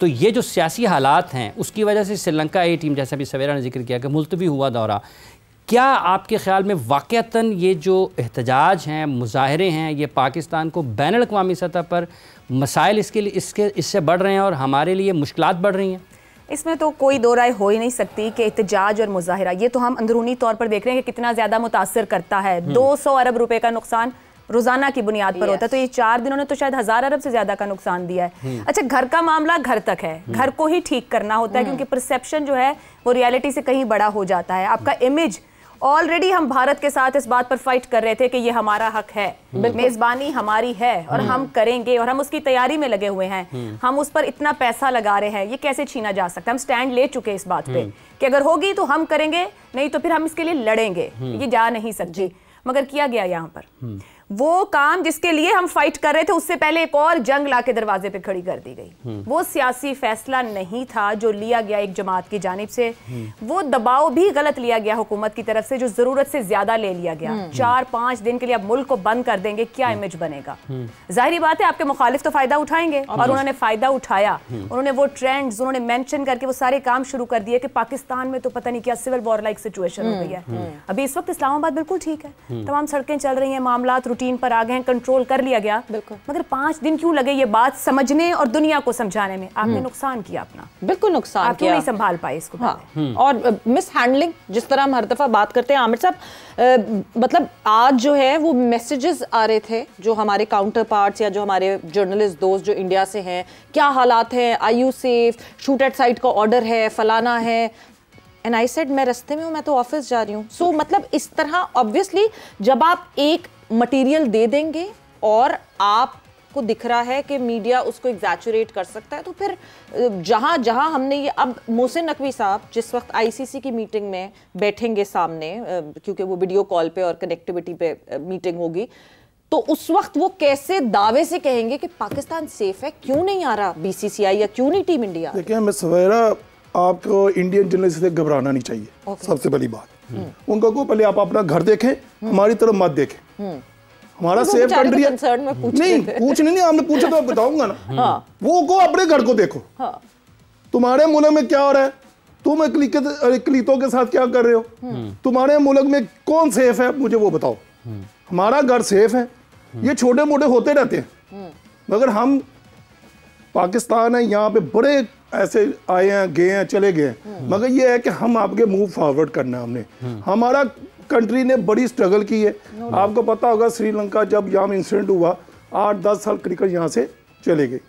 तो ये जो सियासी हालात हैं उसकी वजह से श्रीलंका ए टीम, जैसा भी सवेरा ने जिक्र किया कि मुलतवी हुआ दौरा, क्या आपके ख्याल में वाक़तन ये जो एहतजाज हैं, मुज़ाहरे हैं, ये पाकिस्तान को बैनुल अक़वामी सतह पर मसाइल इससे बढ़ रहे हैं और हमारे लिए मुश्किलात बढ़ रही हैं? इसमें तो कोई दो राय हो ही नहीं सकती कि एहतजाज और मुज़ाहरा, ये तो हम अंदरूनी तौर पर देख रहे हैं कि कितना ज़्यादा मुतासर करता है। 200 अरब रुपए का नुकसान रोजाना की बुनियाद पर होता है, तो ये 4 दिनों ने तो शायद 1000 अरब से ज्यादा का नुकसान दिया है। अच्छा, घर का मामला घर तक है, घर को ही ठीक करना होता है, क्योंकि परसेप्शन जो है वो रियलिटी से कहीं बड़ा हो जाता है। आपका इमेज ऑलरेडी, हम भारत के साथ इस बात पर फाइट कर रहे थे कि ये हमारा हक है, मेजबानी हमारी है और हम करेंगे और हम उसकी तैयारी में लगे हुए हैं, हम उस पर इतना पैसा लगा रहे हैं, ये कैसे छीना जा सकता है। हम स्टैंड ले चुके इस बात पे कि अगर होगी तो हम करेंगे, नहीं तो फिर हम इसके लिए लड़ेंगे, ये जा नहीं सकती। मगर किया गया यहाँ पर वो काम जिसके लिए हम फाइट कर रहे थे, उससे पहले एक और जंग लाके दरवाजे पे खड़ी कर दी गई। वो सियासी फैसला नहीं था जो लिया गया एक जमात की जानिब से, वो दबाव भी गलत लिया गया हुकूमत की तरफ से, जो जरूरत से ज्यादा ले लिया गया। 4-5 दिन के लिए अब मुल्क को बंद कर देंगे, क्या इमेज बनेगा? जाहिर बात है आपके मुखालिफ तो फायदा उठाएंगे, और उन्होंने फायदा उठाया। उन्होंने वो ट्रेंड्स उन्होंने मेंशन करके वो सारे काम शुरू कर दिए कि पाकिस्तान में तो पता नहीं क्या सिविल वॉर लाइक सिचुएशन हो गई है। अभी इस वक्त इस्लामाबाद बिल्कुल ठीक है, तमाम सड़कें चल रही हैं, मामला रूटीन पर आ गए हैं, कंट्रोल कर लिया गया। मगर 5 दिन क्यों लगे ये बात समझने और दुनिया को समझाने में? आपने नुकसान किया अपना, बिल्कुल नुकसान आप क्यों नहीं संभाल पाए इसको? और मिस हैंडलिंग, जिस तरह हम हर दफा बात करते हैं आमिर साहब, मतलब आज जो है वो मैसेजेस आ रहे थे जो हमारे काउंटर पार्ट्स या जो हमारे जर्नलिस्ट दोस्त जो इंडिया से हैं, क्या हालात हैं, I you safe, shoot at sight का ऑर्डर है, फलाना है, एंड आई सेड मैं रास्ते में हूँ, मैं तो ऑफिस जा रही हूँ। सो मतलब इस तरह ऑब्वियसली जब आप एक मटेरियल दे देंगे और आपको दिख रहा है कि मीडिया उसको एग्जैचुरेट कर सकता है, तो फिर जहां जहां हमने ये, अब मोहसिन नकवी साहब जिस वक्त आईसीसी की मीटिंग में बैठेंगे सामने, क्योंकि वो वीडियो कॉल पे और कनेक्टिविटी पे मीटिंग होगी, तो उस वक्त वो कैसे दावे से कहेंगे कि पाकिस्तान सेफ है? क्यों नहीं आ रहा बीसीसीआई या क्यों नहीं टीम इंडिया? देखिए मिस सवेरा, आपको इंडियन जर्नलिस्ट से घबराना नहीं चाहिए। सबसे पहली बात उनको को पहले आप अपना घर देखें, हमारी तरफ मत देखें। हमारा तो सेफ कंट्री है, नहीं पूछने नहीं, आपने पूछा तो मैं बताऊंगा ना। वो को अपने घर को देखो, तुम्हारे मुल्क में क्या हो रहा है, तुम अकलीतों के साथ क्या कर रहे हो, तुम्हारे मुल्क में कौन सेफ है, मुझे वो बताओ। हमारा घर सेफ है, ये छोटे मोटे होते रहते हैं, मगर हम पाकिस्तान है, यहाँ पे बड़े ऐसे आए हैं, गए हैं, चले गए हैं, मगर ये है कि हम आपके मूव फॉरवर्ड करना है हमने। हमारा कंट्री ने बड़ी स्ट्रगल की है। आपको पता होगा श्रीलंका जब यहाँ इंसिडेंट हुआ, 8-10 साल क्रिकेट यहाँ से चले गए,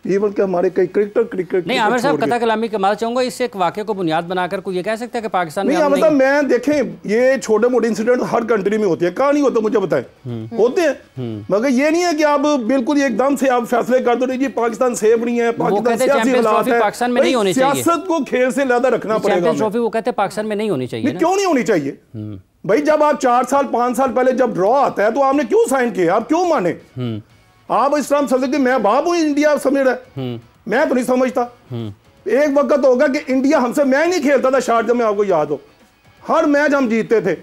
इवन के हमारे कई क्रिकेट नहीं। आमिर साहब कथा कलामी के माल चाहूंगा, इससे एक वाक़े को बुनियाद बनाकर कोई ये कह सकता है कि पाकिस्तान में मतलब मैं देखें, ये छोटे मोटे इंसिडेंट हर कंट्री में होते हैं, कहाँ नहीं होते मुझे बताएं, होते हैं, मगर ये नहीं है कि आप बिल्कुल एकदम से आप फैसले कर दो, नहीं जी पाकिस्तान सेफ नहीं है, पाकिस्तान सियासी हालात है, पाकिस्तान में नहीं होनी चाहिए, सियासत को खेल से ज्यादा रखना पड़ेगा। ट्रॉफी वो कहते हैं पाकिस्तान में नहीं होनी चाहिए। क्यों नहीं होनी चाहिए भाई? जब आप 4 साल 5 साल पहले जब ड्रॉ आता है तो आपने क्यों साइन किया? आप क्यों माने? आप इस तरह समझते मैं बाप हूं, इंडिया समझ रहा है, मैं तो नहीं समझता। एक वक्त होगा कि इंडिया हमसे, मैं नहीं खेलता था शारजा में, आपको याद हो, हर मैच हम जीतते थे,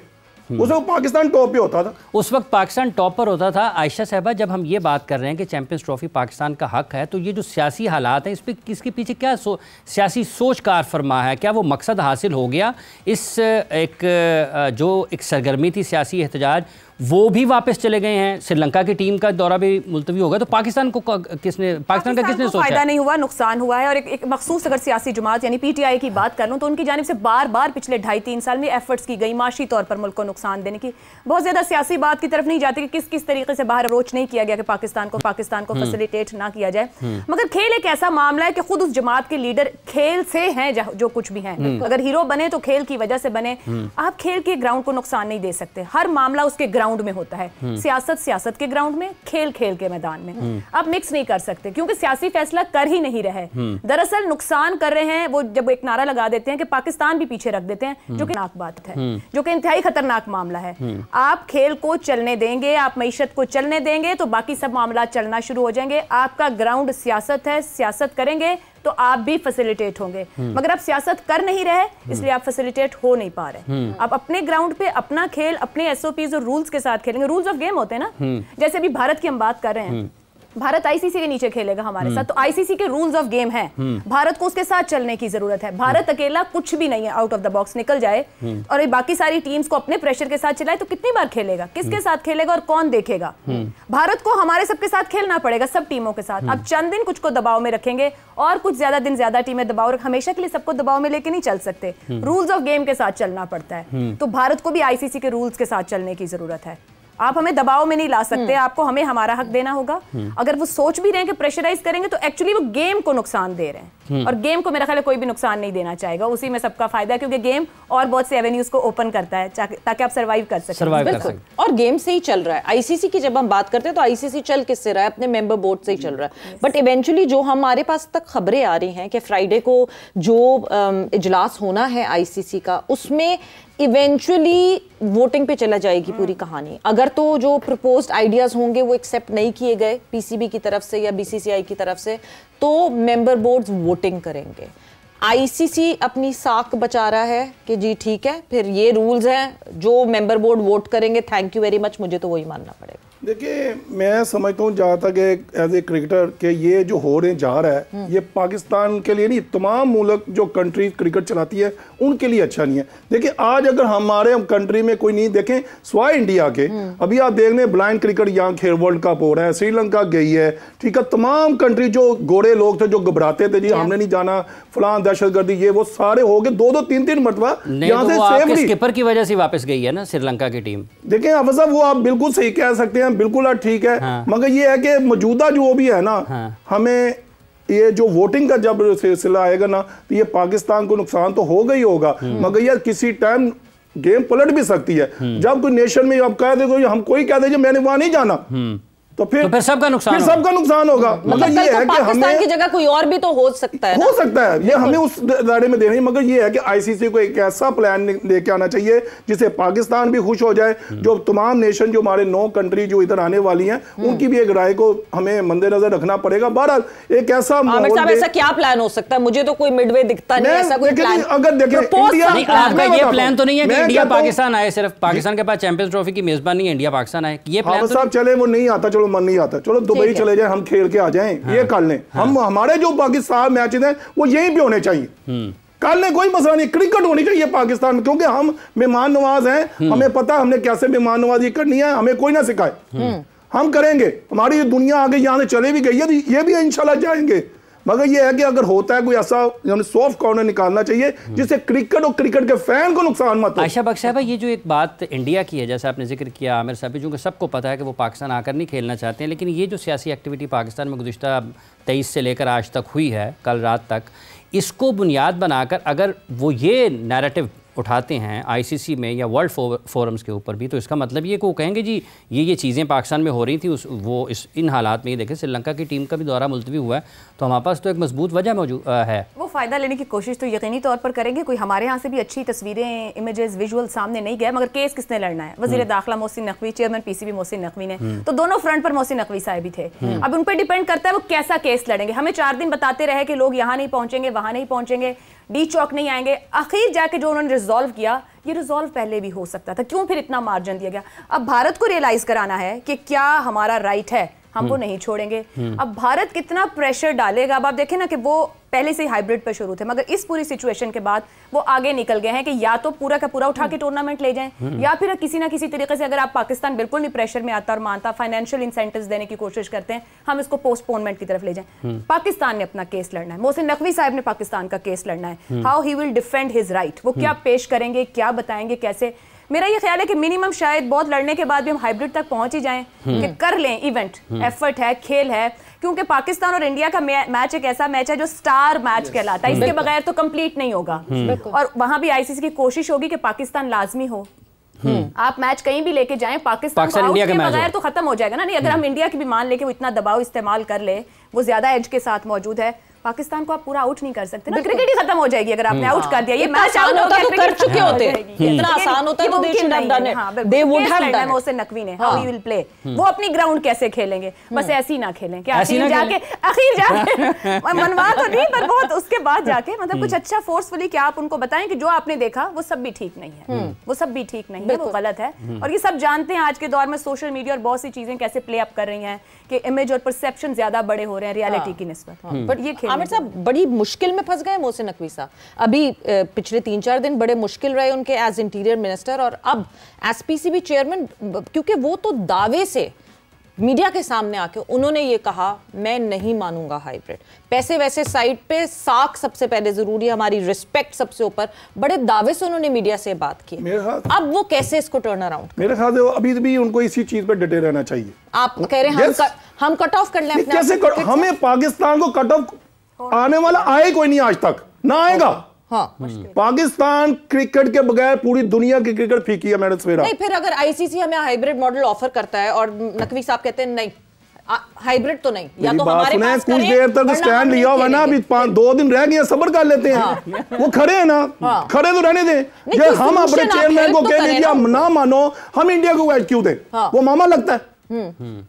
उस वक्त पाकिस्तान टॉप पे होता था, उस वक्त पाकिस्तान टॉप पर होता था। आयशा साहबा, जब हम ये बात कर रहे हैं कि चैंपियंस ट्रॉफी पाकिस्तान का हक है, तो ये जो सियासी हालात हैं, इस पर किसके पीछे क्या सियासी सोच कार फरमा है? क्या वो मकसद हासिल हो गया? इस जो एक सरगर्मी थी सियासी एहतजाज, वो भी वापस चले गए हैं, श्रीलंका की टीम का दौरा भी मुलतवी होगा, तो पाकिस्तान का किसने सोचा? फायदा नहीं हुआ, नुकसान हुआ है। और एक मखसूस अगर सियासी जमात यानी पीटीआई की बात कर लूं, तो उनकी जानिब से बार बार पिछले 2.5-3 साल में एफर्ट्स की गई माशी तौर पर मुल्क को नुकसान देने की। बहुत ज्यादा सियासी बात की तरफ नहीं जाती कि किस तरीके से बाहर अप्रोच नहीं किया गया कि पाकिस्तान को फैसिलिटेट ना किया जाए। मगर खेल एक ऐसा मामला है कि खुद उस जमात के लीडर खेल से हैं, जो कुछ भी हैं, अगर हीरो बने तो खेल की वजह से बने। आप खेल के ग्राउंड को नुकसान नहीं दे सकते, हर मामला उसके ग्राउंड में होता है। सियासत के ग्राउंड में, खेल के मैदान में आप मिक्स नहीं कर सकते, क्योंकि सियासी फैसला कर ही नहीं रहे। दरअसल नुकसान कर रहे हैं वो जब एक नारा लगा देते हैं कि पाकिस्तान भी पीछे रख देते हैं, जो कि खतरनाक बात है, जो कि इंतहाई खतरनाक मामला है। आप खेल को चलने देंगे, आप मईशत को चलने देंगे, तो बाकी सब मामला चलना शुरू हो जाएंगे। आपका ग्राउंड सियासत है, सियासत करेंगे तो आप भी फैसिलिटेट होंगे, मगर आप सियासत कर नहीं रहे, इसलिए आप फैसिलिटेट हो नहीं पा रहे। आप अपने ग्राउंड पे अपना खेल अपने एसओपीज और रूल्स के साथ खेलेंगे। रूल्स ऑफ गेम होते हैं ना, जैसे अभी भारत की हम बात कर रहे हैं, भारत आईसीसी के नीचे खेलेगा हमारे साथ, तो आईसीसी के रूल्स ऑफ गेम है, भारत को उसके साथ चलने की जरूरत है। भारत अकेला कुछ भी नहीं है, आउट ऑफ द बॉक्स निकल जाए और बाकी सारी टीम्स को अपने प्रेशर के साथ चलाए तो कितनी बार खेलेगा, किसके साथ खेलेगा और कौन देखेगा? भारत को हमारे सबके साथ खेलना पड़ेगा, सब टीमों के साथ। अब चंद दिन कुछ को दबाव में रखेंगे और कुछ ज्यादा दिन ज्यादा टीमें दबाव रख, हमेशा के लिए सबको दबाव में लेके नहीं चल सकते, रूल्स ऑफ गेम के साथ चलना पड़ता है। तो भारत को भी आईसीसी के रूल्स के साथ चलने की जरूरत है। आप हमें दबाव में नहीं ला सकते, आपको हमें हमारा हक देना होगा। अगर वो सोच भी रहे हैं कि प्रेशराइज करेंगे तो एक्चुअली वो गेम को नुकसान दे रहे हैं, और गेम को मेरा ख्याल है कोई भी नुकसान नहीं देना चाहेगा, उसी में सबका फायदा है, क्योंकि गेम और बहुत से एवेन्यूज को ओपन करता है ताकि आप सर्वाइव कर सकें। और गेम से ही चल रहा है। आईसीसी की जब हम बात करते हैं तो आईसीसी चल किससे रहा है? अपने मेंबर बोर्ड से ही चल रहा है। बट इवेंचुअली जो हमारे पास तक खबरें आ रही हैं कि फ्राइडे को जो इजलास होना है आईसीसी का, उसमें इवेंचुअली वोटिंग पे चला जाएगी पूरी कहानी। अगर तो जो प्रपोज्ड आइडियाज होंगे वो एक्सेप्ट नहीं किए गए पीसीबी की तरफ से या बीसीसीआई की तरफ से, तो मेंबर बोर्ड्स वोटिंग करेंगे। आईसीसी अपनी साख बचा रहा है कि जी ठीक है, फिर ये रूल्स हैं, जो मेंबर बोर्ड वोट करेंगे थैंक यू वेरी मच, मुझे तो वही मानना पड़ेगा। देखिए, मैं समझता हूँ जहाँ तक एज ए क्रिकेटर के ये जो हो रहे जा रहा है, ये पाकिस्तान के लिए नहीं, तमाम मुल्क जो कंट्री क्रिकेट चलाती है उनके लिए अच्छा नहीं है। देखिए, आज अगर हमारे कंट्री में कोई नहीं, देखें स्वाय इंडिया के, अभी आप देख लें ब्लाइंड क्रिकेट यहाँ खेल वर्ल्ड कप हो रहा है, श्रीलंका गई है, ठीक है, तमाम कंट्री जो गोरे लोग थे जो घबराते थे जी हमने नहीं जाना, फलां दहशतगर्दी, ये वो सारे हो गए 2-2 3-3 मरतबा यहाँ से सेफली। स्किपर की वजह से वापस गई है ना श्रीलंका की टीम। देखें हाफिज साहब, वो आप बिल्कुल सही कह सकते हैं, बिल्कुल ठीक है। हाँ। मगर ये है कि मौजूदा जो भी है ना, हाँ। हमें ये जो वोटिंग का जब सिलसिला आएगा ना, तो ये पाकिस्तान को नुकसान तो होगा ही होगा, मगर ये किसी टाइम गेम पलट भी सकती है। जब कोई नेशन में अब कह दे, हम कोई कह दे मैंने वहां नहीं जाना, तो फिर सबका नुकसान होगा। मतलब ये है कि पाकिस्तान की जगह कोई और भी तो हो सकता है, ये हमें उस दायरे में देना है। मगर ये है कि आईसीसी को एक ऐसा प्लान लेके आना चाहिए जिससे पाकिस्तान भी खुश हो जाए, जो तमाम नेशन जो हमारे 9 कंट्री जो इधर आने वाली हैं उनकी भी एक राय को हमें मद्देनजर रखना पड़ेगा। बहरहाल एक ऐसा ऐसा क्या प्लान हो सकता है? मुझे तो कोई मिडवे दिखता नहीं ऐसा कोई प्लान। अगर देखें आपका ये प्लान तो नहीं है कि इंडिया पाकिस्तान आए, सिर्फ पाकिस्तान के पास चैंपियंस ट्रॉफी की मेजबानी है, इंडिया पाकिस्तान आए, ये प्लान साहब चले वो नहीं आता, चलो मन नहीं आता, चलो दुबई चले जाए, हम खेल के आ जाएं, ये कर लें। हम हमारे जो पाकिस्तान मैचेस हैं वो यहीं पे होने चाहिए, कल ने कोई मसला नहीं, क्रिकेट होनी चाहिए पाकिस्तान में, क्योंकि हम मेहमान नवाज हैं, हमें पता हमने कैसे मेहमान नवाजी करनी है, हमें कोई ना सिखाए, हम करेंगे। हमारी दुनिया आगे यहाँ से चले भी गई है, ये भी इंशाल्लाह जाएंगे। मगर ये है कि अगर होता है कोई ऐसा सॉफ्ट कॉर्नर निकालना चाहिए जिससे क्रिकेट और क्रिकेट के फैन को नुकसान मत हो। आयशा बख्श साहब, ये जो एक बात इंडिया की है, जैसे आपने जिक्र किया आमिर साहब, जो सबको पता है कि वो पाकिस्तान आकर नहीं खेलना चाहते हैं, लेकिन ये जो सियासी एक्टिविटी पाकिस्तान में गुज़िश्ता 23 से लेकर आज तक हुई है, कल रात तक, इसको बुनियाद बनाकर अगर वो ये नैरेटिव उठाते हैं आईसीसी में या वर्ल्ड फोरम्स के ऊपर भी, तो इसका मतलब ये को कहेंगे जी ये चीज़ें पाकिस्तान में हो रही थी, इन हालात में ये देखें श्रीलंका की टीम का भी दौरा मुलतवी हुआ है, तो हमारे पास तो एक मजबूत वजह मौजूद है। वो फ़ायदा लेने की कोशिश तो यकीनी तौर पर करेंगे। कोई हमारे यहाँ से भी अच्छी तस्वीरें, इमेजेस, विजुअल सामने नहीं गए, मगर केस किसने लड़ना है? वज़ीर दाखिला मोहसिन नकवी, चेयरमैन पीसीबी मोहसिन नकवी ने, तो दोनों फ्रंट पर मोहसिन नकवी साहब भी थे। अब उन पर डिपेंड करता है वो कैसा केस लड़ेंगे। हमें 4 दिन बताते रहे कि लोग यहाँ नहीं पहुँचेंगे, वहाँ नहीं पहुँचेंगे, डी चौक नहीं आएंगे, आखिर जाके जो उन्होंने रिजॉल्व किया, ये रिजॉल्व पहले भी हो सकता था, क्यों फिर इतना मार्जिन दिया गया? अब भारत को रियलाइज कराना है कि क्या हमारा राइट है, हम वो नहीं छोड़ेंगे। अब भारत कितना प्रेशर डालेगा? अब आप देखें ना कि वो पहले से ही हाइब्रिड पर शुरू थे, मगर इस पूरी सिचुएशन के बाद वो आगे निकल गए हैं कि या तो पूरा का पूरा उठा के टूर्नामेंट ले जाएं, या फिर किसी ना किसी तरीके से, अगर आप पाकिस्तान बिल्कुल नहीं प्रेशर में आता और मानता, फाइनेंशियल इंसेंटिव्स देने की कोशिश करते हैं, हम इसको पोस्टपोनमेंट की तरफ ले जाएं। पाकिस्तान ने अपना केस लड़ना है, मोहसिन नकवी साहब ने पाकिस्तान का केस लड़ना है। How he will defend his right, वो क्या पेश करेंगे, क्या बताएंगे, कैसे? मेरा ये ख्याल है कि मिनिमम शायद बहुत लड़ने के बाद भी हम हाइब्रिड तक पहुंच ही जाएं कि कर लें इवेंट, एफर्ट है, खेल है, क्योंकि पाकिस्तान और इंडिया का मैच एक ऐसा मैच है जो स्टार मैच कहलाता है, इसके बगैर तो कंप्लीट नहीं होगा। और वहां भी आईसीसी की कोशिश होगी कि पाकिस्तान लाजमी हो। आप मैच कहीं भी लेके जाएं, पाकिस्तान को आउट के बगैर तो खत्म हो जाएगा ना। नहीं, अगर हम इंडिया की भी मान लेके वो इतना दबाव इस्तेमाल कर ले, वो ज्यादा एज के साथ मौजूद है, पाकिस्तान को आप पूरा आउट नहीं कर सकते ना, क्रिकेट ही खत्म हो जाएगी अगर आपने आउट कर दिया। ये मैच आउट होता तो कर चुके होते, इतना आसान होता तो they should have done it, they would have done it. Mohsin Naqvi ने हाउ ही विल प्ले, वो अपनी ग्राउंड कैसे खेलेंगे, बस ऐसे ही ना खेलें क्या, आखिर जाके मनवा तो नहीं पर बहुत उसके बाद जाके मतलब कुछ अच्छा फोर्सफुली क्या आप उनको बताएं कि जो आपने देखा वो सब भी ठीक नहीं है, वो सब भी ठीक नहीं है, वो गलत है। और ये सब जानते हैं आज के दौर में सोशल मीडिया और बहुत सी चीजें कैसे प्ले अप कर रही हैं कि इमेज और परसेप्शन ज्यादा बड़े हो रहे हैं रियलिटी की निस्बत। बट ये आमिर साहब बड़ी मुश्किल में फंस गए मोहसिन नकवी साहब। अभी पिछले 3-4 दिन बड़े मुश्किल रहे उनके एज इंटीरियर मिनिस्टर और अब एज पीसीबी चेयरमैन, क्योंकि वो तो दावे से मीडिया के सामने आके उन्होंने ये कहा मैं नहीं मानूंगा हाइब्रिड, पैसे वैसे साइड पे, साख सबसे पहले जरूरी है, हमारी रिस्पेक्ट सबसे ऊपर, बड़े दावे से उन्होंने मीडिया से बात की। अब वो कैसे इसको टर्न अराउंड? मेरे ख्याल से अभी भी उनको इसी चीज पे डटे रहना चाहिए। आप कह रहे हैं हम कट ऑफ कर लें कैसे हमें पाकिस्तान को कट ऑफ आने वाला आए कोई नहीं आज तक, ना आएगा। हाँ, पाकिस्तान क्रिकेट के बगैर पूरी दुनिया की क्रिकेट फीकी है मैडम सवेरा। नहीं, फिर अगर आईसीसी हमें हाइब्रिड मॉडल ऑफर करता है और नकवी साहब कहते हैं नहीं हाइब्रिड तो नहीं, या तो हमारे पास कुछ देर तक स्टैंड लिया हुआ ना, अभी 2 दिन रह गए, सब्र कर लेते हैं। वो खड़े हैं ना, खड़े तो रहने दें। जो हम अपने चेयरमैन को कह दीजिए ना मानो, हम इंडिया को वाइट क्यों दें? वो मामा लगता है।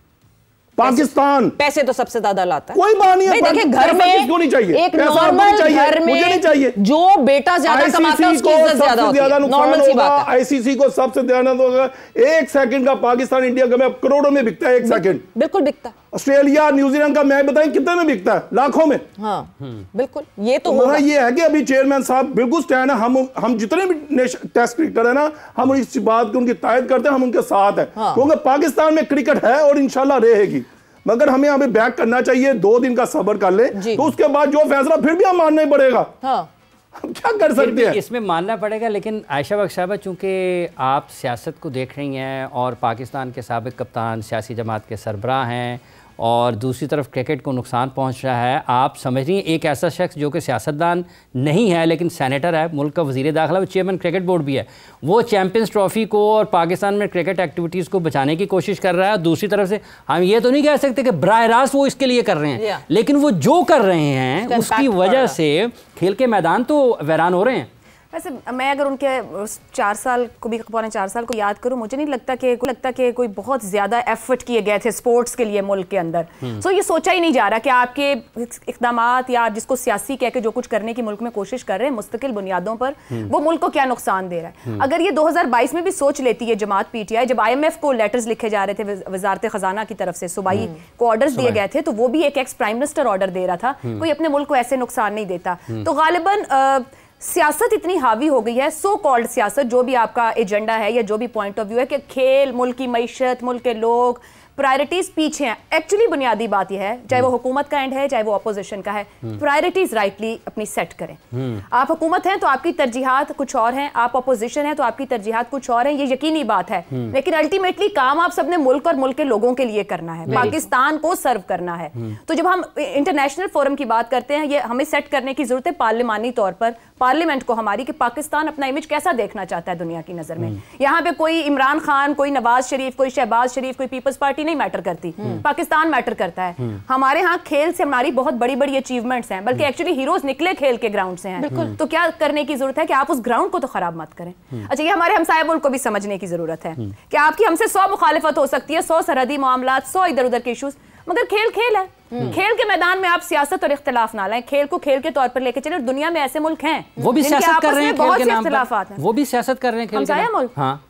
पाकिस्तान पैसे तो सबसे ज्यादा लाता है, कोई बात नहीं है। देखिए घर में किसको नहीं चाहिए, एक नॉर्मल घर में मुझे नहीं चाहिए, जो बेटा ज्यादा कमाता है उसकी इज्जत ज्यादा होती है, नॉर्मल सी बात है। आईसीसी को सबसे ज्यादा होगा 1 सेकंड का पाकिस्तान इंडिया का मैच करोड़ों में बिकता है, 1 सेकंड बिल्कुल बिकता है। ऑस्ट्रेलिया न्यूजीलैंड का मैच बताएं कितने में बिकता है, लाखों में। हाँ, बिल्कुल। ये तो होगा ये है कि अभी चेयरमैन साहब बिल्कुल स्टैंड है, हम जितने भी टेस्ट क्रिकेटर है ना, हम इस बात की उनकी तायद करते हैं, हम उनके साथ है, क्योंकि पाकिस्तान में क्रिकेट है और इंशाल्लाह रहेगी। मगर हमें अभी बैक करना चाहिए, 2 दिन का सब्र कर ले, तो उसके बाद जो फैसला फिर भी हम मानना ही पड़ेगा। हम क्या कर सकते हैं, इसमें मानना पड़ेगा। लेकिन आयशा बख्श साहबा, चूंकि आप सियासत को देख रही हैं और पाकिस्तान के साबिक कप्तान सियासी जमात के सरबराह हैं और दूसरी तरफ क्रिकेट को नुकसान पहुंच रहा है, आप समझ रही हैं एक ऐसा शख्स जो कि सियासतदान नहीं है लेकिन सेनेटर है, मुल्क का वज़ीर दाखिला, वो चेयरमैन क्रिकेट बोर्ड भी है, वो चैंपियंस ट्रॉफी को और पाकिस्तान में क्रिकेट एक्टिविटीज़ को बचाने की कोशिश कर रहा है। दूसरी तरफ से हम ये तो नहीं कह सकते कि बराह रास्त वो इसके लिए कर रहे हैं, लेकिन वो जो कर रहे हैं उसकी वजह से खेल के मैदान तो वीरान हो रहे हैं। वैसे मैं अगर उनके 4 साल को भी, पौने 4 साल को याद करूं, मुझे नहीं लगता कि कोई बहुत ज़्यादा एफर्ट किए गए थे स्पोर्ट्स के लिए मुल्क के अंदर। सो ये सोचा ही नहीं जा रहा कि आपके इक़दामात या जिसको सियासी कह के जो कुछ करने की मुल्क में कोशिश कर रहे हैं मुस्तकिल बुनियादों पर, वो मुल्क को क्या नुकसान दे रहा है। अगर ये 2022 में भी सोच लेती है जमात पीटीआई, जब IMF को लेटर्स लिखे जा रहे थे वजारत खजाना की तरफ से, सूबाई को ऑर्डर्स दिए गए थे, तो वो भी एक एक्स प्राइम मिनिस्टर ऑर्डर दे रहा था, कोई अपने मुल्क को ऐसे नुकसान नहीं देता। तो गालिबन सियासत इतनी हावी हो गई है, सो कॉल्ड सियासत, जो भी आपका एजेंडा है या जो भी पॉइंट ऑफ व्यू है, कि खेल, मुल्क की मईशत, मुल्क के लोग, प्रायोरिटीज पीछे हैं। एक्चुअली बुनियादी बात यह है, चाहे वो हुकूमत का एंड है चाहे वो अपोजिशन का है, प्रायोरिटीज राइटली अपनी सेट करें। आप हुकूमत हैं तो आपकी तरजीहात कुछ और हैं, आप अपोजिशन हैं तो आपकी तरजीहात कुछ और हैं, ये यकीनी बात है। लेकिन अल्टीमेटली काम आप सबने मुल्क और मुल्क के लोगों के लिए करना है, पाकिस्तान को सर्व करना है। तो जब हम इंटरनेशनल फोरम की बात करते हैं, ये हमें सेट करने की जरूरत है पार्लिमानी तौर पर, पार्लियामेंट को हमारी, कि पाकिस्तान अपना इमेज कैसा देखना चाहता है दुनिया की नजर में। यहाँ पे कोई इमरान खान, कोई नवाज शरीफ, कोई शहबाज शरीफ, कोई पीपल्स पार्टी नहीं मैटर करती, पाकिस्तान मैटर करता है। हमारे यहाँ खेल से हमारी बहुत बड़ी बड़ी अचीवमेंट्स हैं, बल्कि एक्चुअली हीरोज निकले खेल के ग्राउंड से हैं। तो क्या करने की जरूरत है कि आप उस ग्राउंड को तो खराब मत करें। अच्छा, ये हमारे हमसाया मुल्क को भी समझने की जरूरत है कि आपकी हमसे 100 मुखालिफत हो सकती है, 100 सरहदी मामलात, 100 इधर उधर के इशूज, मगर खेल खेल है। खेल के मैदान में आप सियासत और इख्तिलाफ ना लाएं, खेल को खेल के तौर पर लेके चले। दुनिया में ऐसे मुल्क हैं वो भी सियासत कर रहे हैं, बहुत से इख्तिलाफात हैं, वो भी सियासत कर रहे हैं हमसाया मुल्क। हाँ,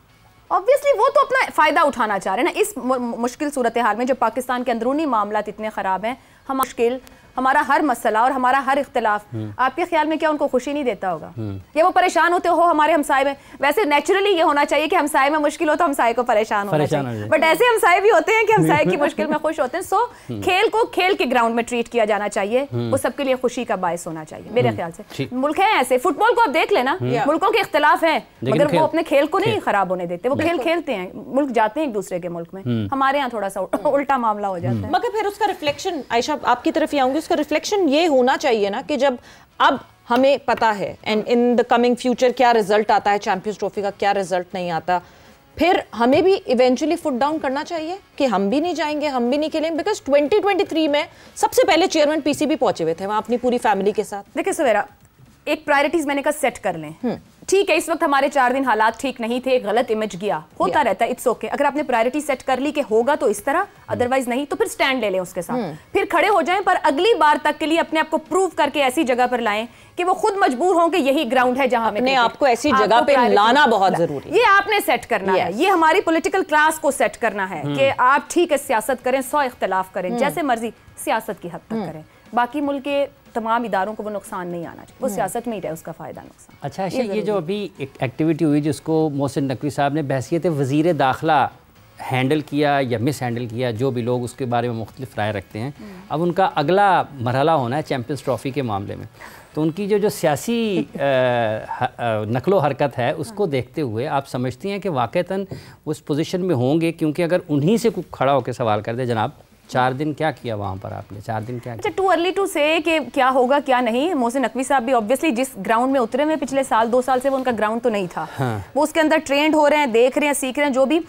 ऑब्वियसली वो तो अपना फायदा उठाना चाह रहे हैं ना इस मुश्किल सूरत हाल में, जब पाकिस्तान के अंदरूनी मामलात इतने खराब हैं। हम मुश्किल, हमारा हर मसला और हमारा हर इख्तिलाफ, आपके ख्याल में क्या उनको खुशी नहीं देता होगा, या वो परेशान होते हो हमारे हमसाए में? वैसे नेचुरली ये होना चाहिए कि हमसाए में मुश्किल हो तो हमसाए को परेशान होना चाहिए, बट ऐसे हमसाए भी होते हैं कि हमसाए की मुश्किल में खुश होते हैं। सो खेल को खेल के ग्राउंड में ट्रीट किया जाना चाहिए, वो सबके लिए खुशी का बायस होना चाहिए मेरे ख्याल से। मुल्क है ऐसे, फुटबॉल को आप देख लेना, मुल्कों के इख्तिलाफ है मगर वो अपने खेल को नहीं खराब होने देते, वो खेल खेलते हैं, मुल्क जाते हैं एक दूसरे के मुल्क में। हमारे यहाँ थोड़ा सा उल्टा मामला हो जाता है। मगर फिर उसका रिफ्लेक्शन, आयशा आपकी तरफ ही आऊंगी, उसका रिफ्लेक्शन ये होना चाहिए ना कि जब अब हमें पता है and in the coming future क्या रिजल्ट आता है, चैंपियंस ट्रॉफी का क्या रिजल्ट नहीं आता, फिर हमें भी इवेंचुअली फुट डाउन करना चाहिए कि हम भी नहीं जाएंगे, हम भी नहीं खेलेंगे, बिकॉज 2023 में सबसे पहले चेयरमैन पीसीबी पहुंचे हुए थे वहां अपनी पूरी फैमिली के साथ। देखिए सुवेरा, एक प्रायोरिटीज मैंने कहा सेट कर लें। ठीक है, इस वक्त हमारे 4 दिन हालात ठीक नहीं थे, गलत इमेज गया, होता रहता है, इट्स ओके। अगर आपने प्रायोरिटी सेट कर ली कि होगा तो इस तरह, अदरवाइज नहीं, तो फिर स्टैंड ले लें उसके साथ, फिर खड़े हो जाएं, पर अगली बार तक के लिए अपने आप को प्रूव करके ऐसी जगह पर लाएं कि वो खुद मजबूर हों कि यही ग्राउंड है जहां अपने आपको ऐसी जगह पे लाना बहुत जरूरी है। ये आपने सेट करना है, ये हमारी पॉलिटिकल क्लास को सेट करना है कि आप ठीक है सियासत करें, 100 इख्तिलाफ करें, जैसे मर्जी सियासत की हद तक करें, बाकी मुल्क के तमाम इदारों को वो नुकसान नहीं आना चाहिए, वो सियासत में ही रहे, उसका फ़ायदा नुकसान। अच्छा, ये जो अभी एक एक्टिविटी हुई जिसको मोहसिन नकवी साहब ने बहसियत वज़ीर दाखिला हैंडल किया या मिस हैंडल किया, जो भी लोग उसके बारे में मुख्तलिफ राय रखते हैं, अब उनका अगला मरहला होना है चैम्पियंस ट्रॉफ़ी के मामले में। तो उनकी जो सियासी नकलो हरकत है उसको देखते हुए आप समझती हैं कि वाक़तन उस पोजीशन में होंगे? क्योंकि अगर उन्हीं से कुछ खड़ा होकर सवाल कर दे, जनाब 4 दिन क्या किया वहाँ पर आपने, 4 दिन क्या किया? अच्छा, टू अर्ली टू से कि क्या होगा क्या नहीं। मोहसिन नकवी साहब भी ऑब्वियसली जिस ग्राउंड में उतरे हुए पिछले साल 2 साल से, वो उनका ग्राउंड तो नहीं था। वो उसके अंदर ट्रेंड हो रहे हैं, देख रहे हैं, सीख रहे हैं, जो भी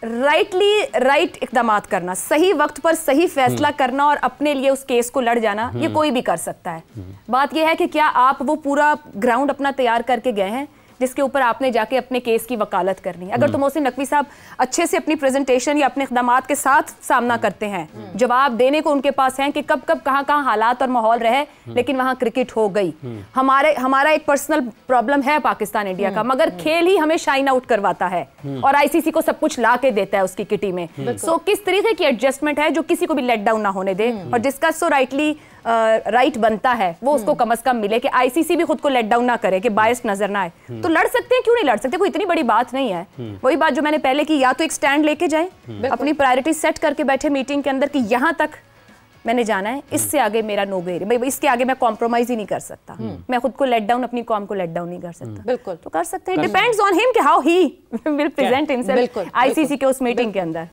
राइट इकदामात करना, सही वक्त पर सही फैसला करना और अपने लिए उस केस को लड़ जाना, ये कोई भी कर सकता है। बात यह है कि क्या आप वो पूरा ग्राउंड अपना तैयार करके गए हैं जिसके ऊपर आपने जाके अपने केस की वकालत करनी है। अगर तो मोहसिन नकवी साहब अच्छे से अपनी प्रेजेंटेशन या अपने इक़दामात के साथ सामना करते हैं, जवाब देने को उनके पास हैं कि कब कब कहाँ हालात और माहौल रहे, लेकिन वहाँ क्रिकेट हो गई। हमारा एक पर्सनल प्रॉब्लम है पाकिस्तान इंडिया का, मगर खेल ही हमें शाइन आउट करवाता है और आईसीसी को सब कुछ ला के देता है उसकी किटी में। सो किस तरीके की एडजस्टमेंट है जो किसी को भी लेट डाउन ना होने दे, और जिसका सो राइटली राइट बनता है वो उसको कम से कम मिले, कि आईसीसी भी खुद को लेट डाउन ना करे, कि बायस नजर ना आए। तो लड़ सकते हैं, क्यों नहीं लड़ सकते, कोई इतनी बड़ी बात नहीं है। वही बात जो मैंने पहले की, या तो एक स्टैंड लेके जाए, अपनी प्रायोरिटी सेट करके बैठे मीटिंग के अंदर कि यहाँ तक मैंने जाना है, इससे आगे मेरा नो गो एरिया, इसके आगे मैं कॉम्प्रोमाइज ही नहीं कर सकता, मैं खुद को लेट डाउन, अपनी कॉम को लेट डाउन नहीं कर सकता। बिल्कुल, तो कर सकते हैं, डिपेंड्स ऑन हिम कि how he will present himself ICC के उस मीटिंग के अंदर।